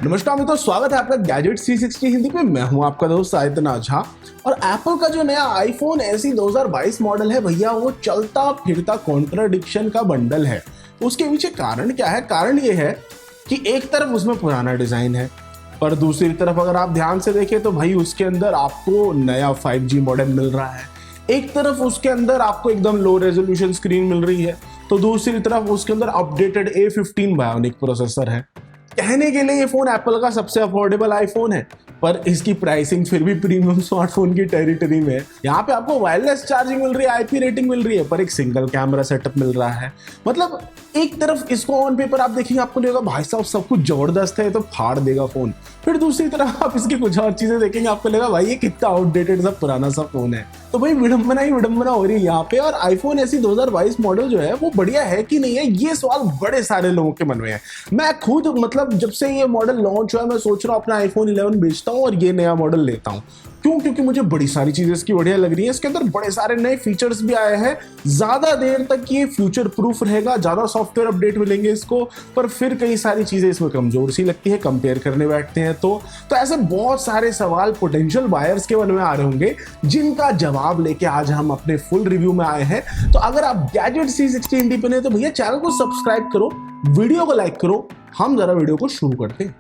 नमस्कार मित्रों, स्वागत है आपका गैजेट 360 हिंदी पे। मैं हूं आपका दोस्त साहित्यनाथ झा। और एप्पल का जो नया आईफोन SE 2022 मॉडल है भैया, वो चलता फिरता कॉन्ट्राडिक्शन का बंडल है। तो उसके पीछे कारण क्या है? कारण ये है कि एक तरफ उसमें पुराना डिजाइन है, पर दूसरी तरफ अगर आप ध्यान से देखें तो भाई उसके अंदर आपको नया 5G मॉडेम मिल रहा है। एक तरफ उसके अंदर आपको एकदम लो रेजोल्यूशन स्क्रीन मिल रही है, तो दूसरी तरफ उसके अंदर अपडेटेड A15 बायोनिक प्रोसेसर है। कहने के लिए ये फोन एप्पल का सबसे अफोर्डेबल आईफोन है, पर इसकी प्राइसिंग फिर भी प्रीमियम स्मार्टफोन की टेरिटरी में है। यहाँ पे आपको वायरलेस चार्जिंग मिल रही है, IP रेटिंग मिल रही है, पर एक सिंगल कैमरा सेटअप मिल रहा है। मतलब एक तरफ इसको ऑन पेपर आप देखेंगे, आपको लगेगा भाई साहब सब कुछ जबरदस्त है, तो फाड़ देगा फोन। फिर दूसरी तरफ आप इसकी कुछ और चीजें देखेंगे, आपको लगेगा भाई ये कितना आउटडेटेड सा पुराना सा फोन है। तो भाई विडंबना ही विडंबना हो रही है यहाँ पे। और आईफोन SE 2022 मॉडल जो है वो बढ़िया है कि नहीं है, ये सवाल बड़े सारे लोगों के मन में है। मैं खुद मतलब जब से ये मॉडल लॉन्च हुआ है, मैं सोच रहा हूँ अपना iPhone 11 बेचता हूँ और ये नया मॉडल लेता हूँ। क्यों? क्योंकि मुझे बड़ी सारी चीजें इसकी बढ़िया लग रही है। इसके अंदर बड़े सारे नए फीचर्स भी आए हैं, ज्यादा देर तक ये फ्यूचर प्रूफ रहेगा, ज्यादा सॉफ्टवेयर अपडेट मिलेंगे इसको। पर फिर कई सारी चीजें इसमें कमजोर सी लगती है, कंपेयर करने बैठते हैं तो ऐसे बहुत सारे सवाल पोटेंशियल बायर्स के मन में आ रहे होंगे, जिनका जवाब लेके आज हम अपने फुल रिव्यू में आए हैं। तो अगर आप गैजेट 360 हिंदी पे नहीं तो भैया चैनल को सब्सक्राइब करो, वीडियो को लाइक करो। हम जरा वीडियो को शुरू करते हैं।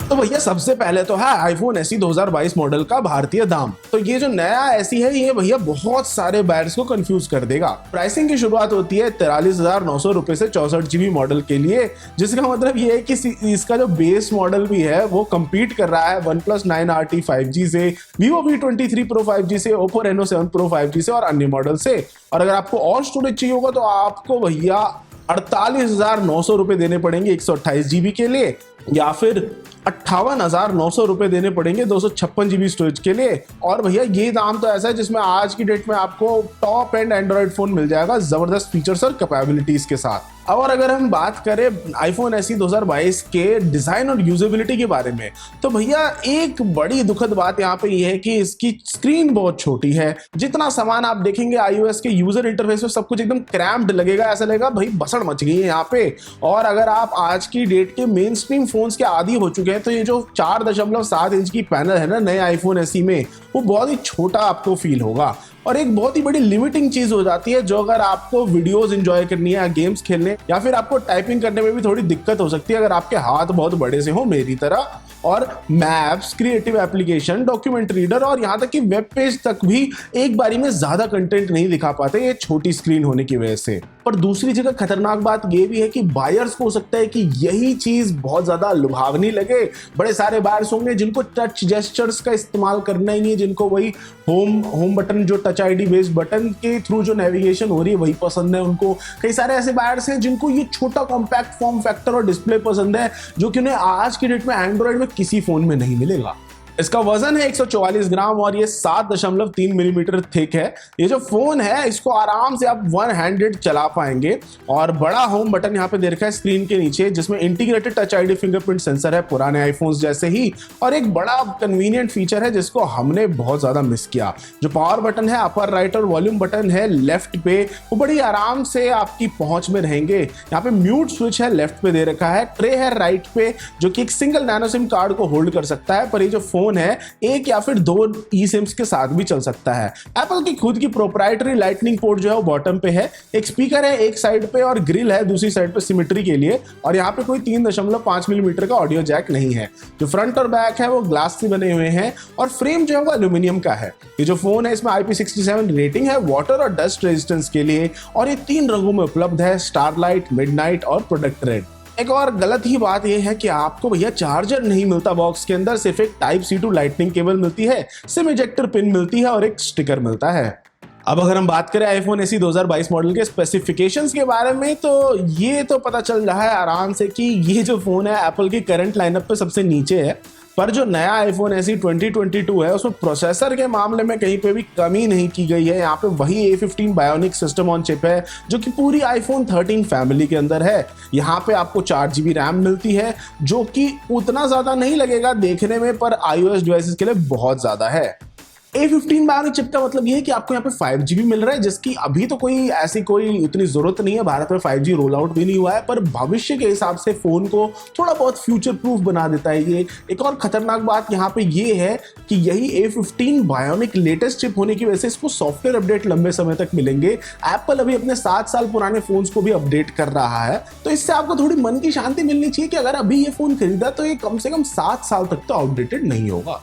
तो भैया सबसे पहले तो है आईफोन SE 2022 मॉडल का भारतीय दाम। तो ये जो नया SE है, ये भैया बहुत सारे बायर्स को कंफ्यूज कर देगा। प्राइसिंग की शुरुआत होती है 43,900 रुपए से 64GB मॉडल के लिए, जिसका मतलब ये है कि इसका जो बेस मॉडल भी है वो compete कर रहा है OnePlus 9RT 5G से, Vivo V23 Pro 5G से, Oppo Reno 7 Pro 5G से और अन्य मॉडल से। और अगर आपको और स्टोरेज चाहिए होगा तो आपको भैया 48,900 रुपए देने पड़ेंगे 128GB के लिए, या फिर 58,900 रुपए देने पड़ेंगे 256GB स्टोरेज के लिए। और भैया ये दाम तो ऐसा है जिसमें आज की डेट में आपको टॉप एंड एंड्रॉइड फोन मिल जाएगा जबरदस्त फीचर्स और कैपेबिलिटीज के साथ। और अगर हम बात करें आईफोन SE 2022 के डिजाइन और यूजेबिलिटी के बारे में, तो भैया एक बड़ी दुखद बात यहाँ पे ये है कि इसकी स्क्रीन बहुत छोटी है। जितना सामान आप देखेंगे iOS के यूजर इंटरफेस में, सब कुछ एकदम क्रैम्प्ड लगेगा, ऐसा लगेगा भाई बसड़ मच गई है यहाँ पे। और अगर आप आज की डेट के मेन स्ट्रीम फोन्स के आदी हो चुके हैं, तो ये जो 4.7 इंच की पैनल है ना नए आईफोन SE में, वो बहुत ही छोटा आपको फील होगा। और एक बहुत ही बड़ी लिमिटिंग चीज हो जाती है, जो अगर आपको वीडियोस एंजॉय करनी है, गेम्स खेलने, या फिर आपको टाइपिंग करने में भी थोड़ी दिक्कत हो सकती है अगर आपके हाथ बहुत बड़े से हो मेरी तरह। और maps, creative application, document reader और यहाँ तक कि वेब पेज तक भी एक बारी में ज्यादा कंटेंट नहीं दिखा पाते ये छोटी स्क्रीन होने की वजह से। पर दूसरी जगह खतरनाक बात ये भी है कि बायर्स को हो सकता है कि यही चीज बहुत ज्यादा लुभावनी लगे। बड़े सारे बायर्स होंगे जिनको टच जेस्चर्स का इस्तेमाल करना ही नहीं है, जिनको वही होम बटन, जो टच ID बेस्ड बटन के थ्रू जो नेविगेशन हो रही है वही पसंद है उनको। कई सारे ऐसे बायर्स हैं जिनको ये छोटा कॉम्पैक्ट फॉर्म फैक्टर और डिस्प्ले पसंद है, जो कि उन्हें आज की डेट में एंड्रॉइड में किसी फोन में नहीं मिलेगा। इसका वजन है 144 ग्राम और ये 7.3 मिलीमीटर थिक है। ये जो फोन है इसको आराम से आप वन हैंडेड चला पाएंगे। और बड़ा होम बटन यहाँ पे दे रखा है स्क्रीन के नीचे, जिसमें integrated touch ID fingerprint sensor है पुराने आईफोन्स जैसे ही। और एक बड़ा कन्वीनियंट फीचर है जिसको हमने बहुत ज्यादा मिस किया, जो पावर बटन है अपर राइट और वॉल्यूम बटन है लेफ्ट पे, वो बड़ी आराम से आपकी पहुंच में रहेंगे। यहाँ पे म्यूट स्विच है लेफ्ट पे दे रखा है, ट्रे है राइट पे जो कि एक सिंगल नैनो सिम कार्ड को होल्ड कर सकता है। पर ये जो फोन है एक या फिर 2 eSIMs के साथ भी चल सकता है। एप्पल की खुद की प्रोप्राइटरी लाइटनिंग पोर्ट जो है वो बॉटम पे है, एक स्पीकर है एक साइड पे और ग्रिल है दूसरी साइड पे सिमेट्री के लिए। और यहाँ पे कोई 3.5 मिलीमीटर का ऑडियो जैक नहीं है। जो फ्रंट और बैक है वो ग्लास से बने हुए हैं और फ्रेम जो है वो एल्यूमिनियम का है। ये जो फोन है इसमें IP67 रेटिंग है वाटर और डस्ट रेजिस्टेंस के लिए, और ये 3 रंगों में उपलब्ध है, स्टारलाइट, मिडनाइट और प्रोडक्ट रेड। एक और गलत ही बात यह है कि आपको भैया चार्जर नहीं मिलता बॉक्स के अंदर, सिर्फ एक Type-C to लाइटनिंग केबल मिलती है, सिम इजेक्टर पिन मिलती है और एक स्टिकर मिलता है। अब अगर हम बात करें आईफोन SE 2022 मॉडल के स्पेसिफिकेशंस के बारे में, तो ये तो पता चल रहा है आराम से कि ये जो फोन है एप्पल की करंट लाइनअप पे सबसे नीचे है। पर जो नया आईफोन SE 2022 है उसमें प्रोसेसर के मामले में कहीं पे भी कमी नहीं की गई है। यहाँ पे वही A15 bionic system on chip है जो कि पूरी आईफोन 13 फैमिली के अंदर है। यहाँ पे आपको 4GB रैम मिलती है, जो कि उतना ज्यादा नहीं लगेगा देखने में, पर iOS डिवाइसेस के लिए बहुत ज्यादा है। A15 बायोनिक चिप का मतलब ये है कि आपको यहाँ पे 5G भी मिल रहा है, जिसकी अभी तो कोई उतनी जरूरत नहीं है, भारत में 5G रोल आउट भी नहीं हुआ है, पर भविष्य के हिसाब से फोन को थोड़ा बहुत फ्यूचर प्रूफ बना देता है ये। एक और खतरनाक बात यहाँ पे ये है कि यही A15 बायोनिक लेटेस्ट चिप होने की वजह से इसको सॉफ्टवेयर अपडेट लंबे समय तक मिलेंगे। एप्पल अभी अपने 7 साल पुराने फोन्स को भी अपडेट कर रहा है, तो इससे आपको थोड़ी मन की शांति मिलनी चाहिए कि अगर अभी ये फोन खरीदा तो ये कम से कम 7 साल तक तो आउटडेटेड नहीं होगा।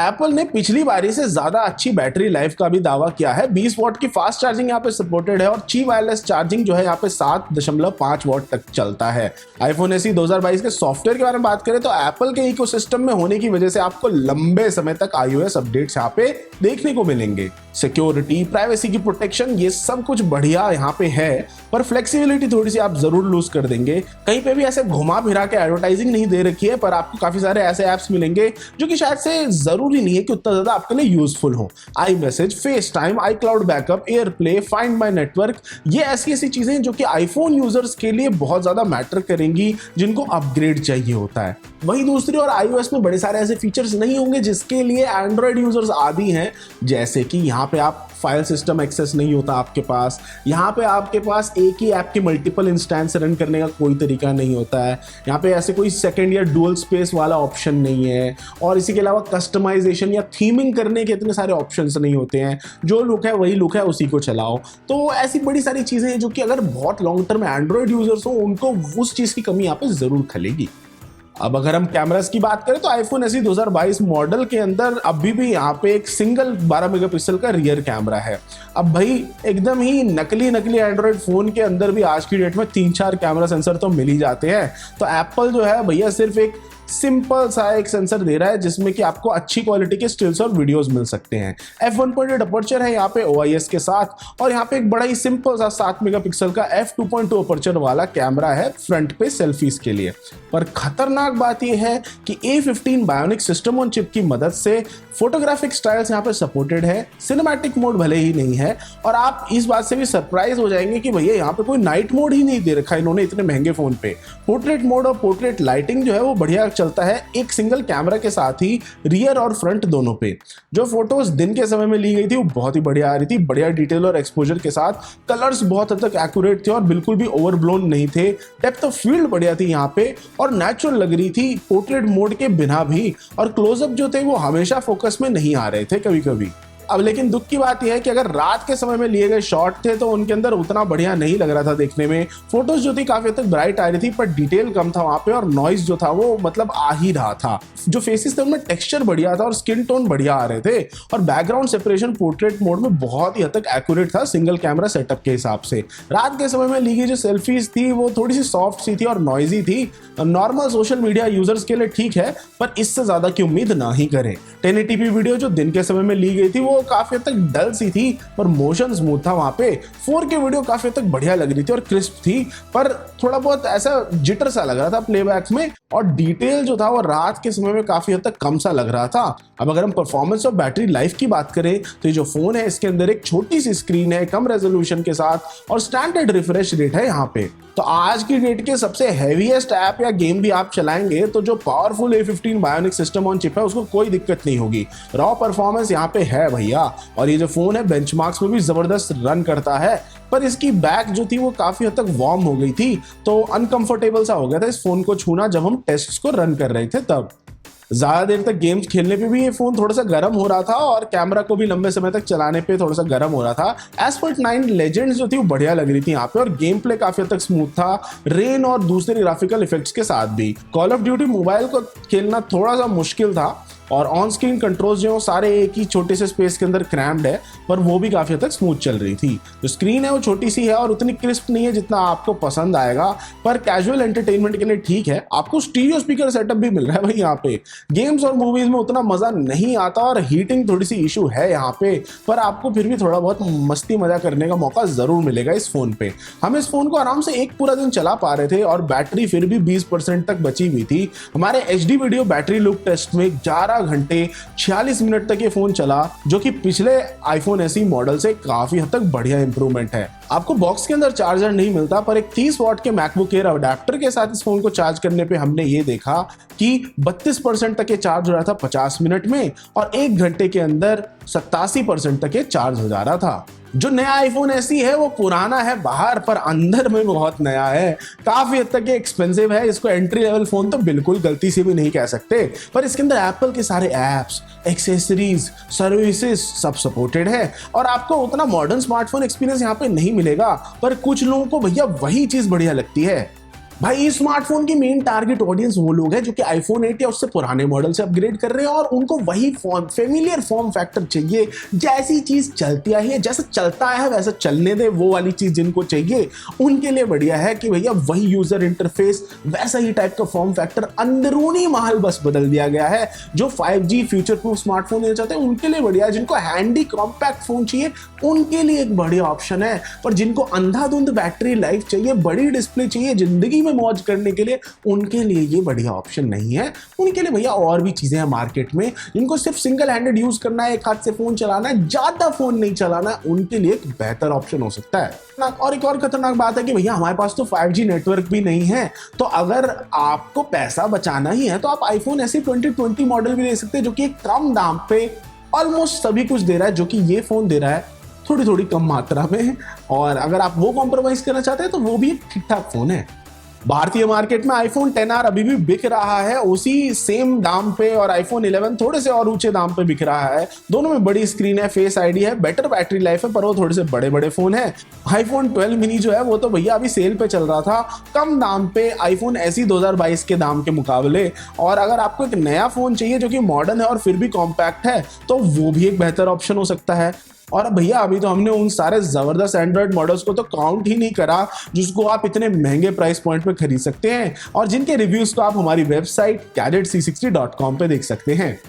एप्पल ने पिछली बारी से ज्यादा अच्छी बैटरी लाइफ का भी दावा किया है। 20 वॉट की फास्ट चार्जिंग यहाँ पे सपोर्टेड है और ची वायरलेस चार्जिंग जो है यहाँ पे 7.5 वॉट तक चलता है। आईफोन एसई 2022 के सॉफ्टवेयर के बारे में बात करें तो एप्पल के इकोसिस्टम में होने की वजह से आपको लंबे समय तक iOS अपडेट्स यहाँ पे देखने को मिलेंगे। सिक्योरिटी, प्राइवेसी की प्रोटेक्शन, ये सब कुछ बढ़िया यहाँ पे है, पर फ्लेक्सिबिलिटी थोड़ी सी आप जरूर लूज कर देंगे। कहीं पे भी ऐसे घुमा फिरा के एडवर्टाइजिंग नहीं दे रखी है, पर आपको काफी सारे ऐसे ऐप्स मिलेंगे जो कि शायद से जरूरी नहीं है कि उतना ज्यादा आपके लिए यूजफुल हो। I message, face time, I cloud backup, air play, find my network, ये ऐसी चीजें हैं जो कि आईफोन यूजर्स के लिए बहुत ज्यादा मैटर करेंगी, जिनको अपग्रेड चाहिए होता है। वहीं दूसरी और iOS में बड़े सारे ऐसे फीचर्स नहीं होंगे जिसके लिए एंड्रॉइड यूजर्स आदी हैं, जैसे कि यहाँ पे आप फाइल सिस्टम एक्सेस नहीं होता आपके पास, यहाँ पे आपके पास एक ही ऐप के मल्टीपल इंस्टेंस रन करने का कोई तरीका नहीं होता है, यहाँ पे ऐसे कोई सेकंड या डुअल स्पेस वाला ऑप्शन नहीं है, और इसी के अलावा कस्टमाइजेशन या थीमिंग करने के इतने सारे ऑप्शंस नहीं होते हैं। जो लुक है वही लुक है, उसी को चलाओ। तो ऐसी बड़ी सारी चीजें हैं जो कि अगर बहुत लॉन्ग टर्म एंड्रॉइड यूजर्स हो उनको उस चीज की कमी यहाँ पे जरूर खलेगी। अब अगर हम कैमरास की बात करें तो आईफोन एसई 2022 मॉडल के अंदर अभी भी यहाँ पे एक सिंगल 12 मेगापिक्सल का रियर कैमरा है। अब भाई एकदम ही नकली एंड्रॉइड फोन के अंदर भी आज की डेट में 3-4 कैमरा सेंसर तो मिल ही जाते हैं। तो एप्पल जो है भैया सिर्फ एक सिंपल सा एक सेंसर दे रहा है जिसमें कि आपको अच्छी क्वालिटी के स्टिल्स और वीडियोस मिल सकते हैं। f1.8 अपर्चर है यहाँ पे OIS के साथ, और यहाँ पे एक बड़ा ही सिंपल सा 7 मेगापिक्सल का f2.2 अपर्चर वाला कैमरा है फ्रंट पे सेल्फीज के लिए। पर खतरनाक बात यह है कि A15 bionic system on chip की मदद से फोटोग्राफिक स्टाइल्स यहाँ पे सपोर्टेड है। सिनेमैटिक मोड भले ही नहीं है, और आप इस बात से भी सरप्राइज हो जाएंगे कि भैया यहाँ पे कोई नाइट मोड ही नहीं दे रखा इन्होंने इतने महंगे फोन पे। पोर्ट्रेट मोड और पोर्ट्रेट लाइटिंग जो है वो बढ़िया चलता है एक सिंगल कैमरा के साथ ही रियर और फ्रंट दोनों पे। जो फोटोज दिन के समय में ली गई थी वो बहुत ही बढ़िया आ रही थी, बढ़िया डिटेल और एक्सपोजर के साथ। कलर्स बहुत हद तक एक्यूरेट थे और बिल्कुल भी ओवरब्लोन नहीं थे। डेप्थ ऑफ फील्ड बढ़िया थी यहाँ पे और नेचुरल लग रही थी पोर्ट्रेट मोड के बिना भी, और क्लोजअप जो थे वो हमेशा फोकस में नहीं आ रहे थे कभी कभी। अब लेकिन दुख की बात यह है कि अगर रात के समय में लिए गए शॉट थे तो उनके अंदर उतना बढ़िया नहीं लग रहा था देखने में। फोटोज जो थी काफी हद तक ब्राइट आ रही थी, पर डिटेल कम था वहां पे, और नॉइज जो था वो मतलब आ ही रहा था। जो फेसेस थे उनमें टेक्सचर बढ़िया था और स्किन टोन बढ़िया आ रहे थे, और बैकग्राउंड सेपरेशन पोर्ट्रेट मोड में बहुत ही हद तक एक्यूरेट था सिंगल कैमरा सेटअप के हिसाब से। रात के समय में ली गई जो सेल्फीज थी वो थोड़ी सी सॉफ्ट सी थी और नॉइजी थी। नॉर्मल सोशल मीडिया यूजर्स के लिए ठीक है, पर इससे ज्यादा की उम्मीद ना ही करें। 1080p वीडियो जो दिन के समय में ली गई थी वो काफी हद तक डल सी थी, पर मोशन स्मूथ था वहां पे। 4K वीडियो काफी हद तक बढ़िया लग रही थी और क्रिस्प थी, पर थोड़ा बहुत ऐसा जिटर सा लग रहा था प्लेबैक में, और डिटेल जो था वो रात के समय में काफी हद तक कम सा लग रहा था। अब अगर हम परफॉर्मेंस और बैटरी लाइफ की बात करें तो ये जो फोन है इसके अंदर एक छोटी सी स्क्रीन है कम रेजोल्यूशन के साथ, और स्टैंडर्ड रिफ्रेश रेट है यहाँ पे। तो आज की डेट के सबसे हैवीएस्ट ऐप या गेम भी आप चलाएंगे तो जो powerful A15 bionic system on chip है उसको कोई दिक्कत नहीं होगी। रॉ परफॉर्मेंस यहाँ पे है भैया, और ये जो फोन है बेंचमार्क्स में भी जबरदस्त रन करता है। पर इसकी बैक जो थी वो काफी हद तक वार्म हो गई थी, तो अनकंफर्टेबल सा हो गया था इस फोन को छूना जब हम टेस्ट्स को रन कर रहे थे। तब ज्यादा देर तक गेम्स खेलने पे भी ये फोन थोड़ा सा गर्म हो रहा था, और कैमरा को भी लंबे समय तक चलाने पे थोड़ा सा गर्म हो रहा था। Asphalt 9 Legends जो थी वो बढ़िया लग रही थी यहाँ पे, और गेम प्ले काफी हद तक स्मूथ था, रेन और दूसरे ग्राफिकल इफेक्ट्स के साथ भी। कॉल ऑफ ड्यूटी मोबाइल को खेलना थोड़ा सा मुश्किल था, और ऑन स्क्रीन कंट्रोल्स जो सारे एक ही छोटे से स्पेस के अंदर क्रैम्ड है, पर वो भी काफी हद तक स्मूथ चल रही थी। जो स्क्रीन है वो छोटी सी है और उतनी क्रिस्प नहीं है जितना आपको पसंद आएगा, पर कैजुअल एंटरटेनमेंट के लिए ठीक है। आपको स्टीरियो स्पीकर सेटअप भी मिल रहा है भाई यहाँ पे। गेम्स और मूवीज में उतना मजा नहीं आता और हीटिंग थोड़ी सी इशू है यहाँ पे, पर आपको फिर भी थोड़ा बहुत मस्ती मजा करने का मौका जरूर मिलेगा इस फोन पे। हम इस फोन को आराम से एक पूरा दिन चला पा रहे थे और बैटरी फिर भी 20% तक बची हुई थी। हमारे HD video battery look test में 11 12 घंटे 46 मिनट तक ये फोन चला, जो कि पिछले आईफोन एसई मॉडल से काफी हद तक बढ़िया इंप्रूवमेंट है। आपको बॉक्स के अंदर चार्जर नहीं मिलता, पर एक 30 वॉट के मैकबुक एयर अडेप्टर के साथ इस फोन को चार्ज करने पे हमने ये देखा कि 32% तक ये चार्ज हो रहा था 50 मिनट में, और 1 घंटे के अंदर 87% तक ये चार्ज हो जा रहा था। जो नया आईफोन एसई है वो पुराना है बाहर, पर अंदर में बहुत नया है। काफी हद तक ये एक्सपेंसिव है, इसको एंट्री लेवल फोन तो बिल्कुल गलती से भी नहीं कह सकते, पर इसके अंदर एप्पल के सारे एप्स, एक्सेसरीज, सर्विसेज सब सपोर्टेड है, और आपको उतना मॉडर्न स्मार्टफोन एक्सपीरियंस यहाँ पे नहीं मिलेगा। पर कुछ लोगों को भैया वही चीज बढ़िया लगती है। भाई इस स्मार्टफोन की मेन टारगेट ऑडियंस वो लोग हैं जो कि आईफोन 8 या उससे पुराने मॉडल से अपग्रेड कर रहे हैं, और उनको वही फेमिलियर फॉर्म फैक्टर चाहिए, जैसी चीज चलती आई है, जैसा चलता है वैसा चलने दे, वो वाली चीज जिनको चाहिए उनके लिए बढ़िया है कि भैया वही यूजर इंटरफेस, वैसा ही टाइप का फॉर्म फैक्टर, अंदरूनी माहौल बस बदल दिया गया है। जो 5G फ्यूचर प्रूफ स्मार्टफोन लेना चाहते हैं उनके लिए बढ़िया है, जिनको हैंडी कॉम्पैक्ट फोन चाहिए उनके लिए एक बढ़िया ऑप्शन है, पर जिनको अंधाधुंध बैटरी लाइफ चाहिए, बड़ी डिस्प्ले चाहिए जिंदगी में मौज करने के लिए, उनके लिए ये बढ़िया ऑप्शन नहीं है। उनके लिए भैया और भी चीजें हैं मार्केट में, जिनको सिर्फ सिंगल हैंडेड यूज करना है, एक हाथ से फोन चलाना है, ज्यादा फोन नहीं चलाना है, उनके लिए एक बेहतर ऑप्शन हो सकता है। और एक और खतरनाक बात है कि भैया हमारे पास तो 5G नेटवर्क भी नहीं है, तो अगर आपको पैसा बचाना ही है तो आप आईफोन एसई 2020 मॉडल भी ले सकते हैं, जो कि कम दाम पे ऑलमोस्ट सभी कुछ दे रहा है, जो कि ये फोन दे रहा है थोड़ी थोड़ी कम मात्रा में। और अगर आप वो कॉम्प्रोमाइज करना चाहते हैं तो वो भी एक ठीक ठाक फोन है। भारतीय मार्केट में आईफोन 10R अभी भी बिक रहा है उसी सेम दाम पे, और आईफोन 11 थोड़े से और ऊंचे दाम पे बिक रहा है। दोनों में बड़ी स्क्रीन है, फेस आईडी है, बेटर बैटरी लाइफ है, पर वो थोड़े से बड़े बड़े फोन है। आईफोन 12 मिनी जो है वो तो भैया अभी सेल पे चल रहा था कम दाम पे, आईफोन एसई 2022 के दाम के मुकाबले। और अगर आपको एक नया फोन चाहिए जो कि मॉडर्न है और फिर भी कॉम्पैक्ट है, तो वो भी एक बेहतर ऑप्शन हो सकता है। और भैया अभी तो हमने उन सारे जबरदस्त एंड्रॉइड मॉडल्स को तो काउंट ही नहीं करा जिसको आप इतने महंगे प्राइस पॉइंट पे खरीद सकते हैं, और जिनके रिव्यूज को आप हमारी वेबसाइट gadgetc60.com पे देख सकते हैं।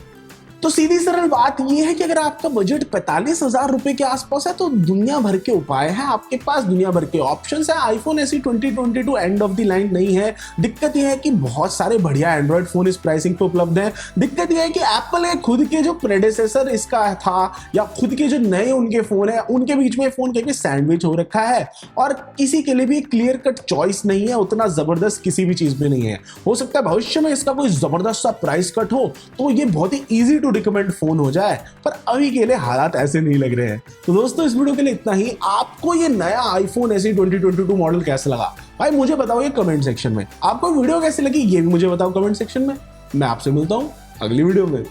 तो सीधी सरल बात यह है कि अगर आपका बजट 45,000 रुपए के आसपास है तो दुनिया भर के उपाय हैं आपके पास, दुनिया भर के ऑप्शंस हैं। IPhone SE 2022 end of the line नहीं है। दिक्कत यह है कि बहुत सारे बढ़िया एंड्रॉइड फोन इस प्राइसिंग पे उपलब्ध हैं। दिक्कत यह है कि एप्पल ने खुद के जो प्रेडेसेसर इसका था या खुद के जो नए उनके फोन है उनके बीच में फोन कहीं सैंडविच हो रखा है, और किसी के लिए भी क्लियर कट चॉइस नहीं है, उतना जबरदस्त किसी भी चीज में नहीं है। हो सकता है भविष्य में इसका कोई जबरदस्त सा प्राइस कट हो तो ये बहुत ही ईजी टू रिकमेंड फोन हो जाए, पर अभी के लिए हालात ऐसे नहीं लग रहे हैं। तो दोस्तों इस वीडियो के लिए इतना ही। आपको ये नया आईफोन एसई 2022 मॉडल कैसा लगा भाई मुझे बताओ ये कमेंट सेक्शन में। आपको वीडियो कैसी लगी ये भी मुझे बताओ कमेंट सेक्शन में। मैं आपसे मिलता हूं अगली वीडियो में।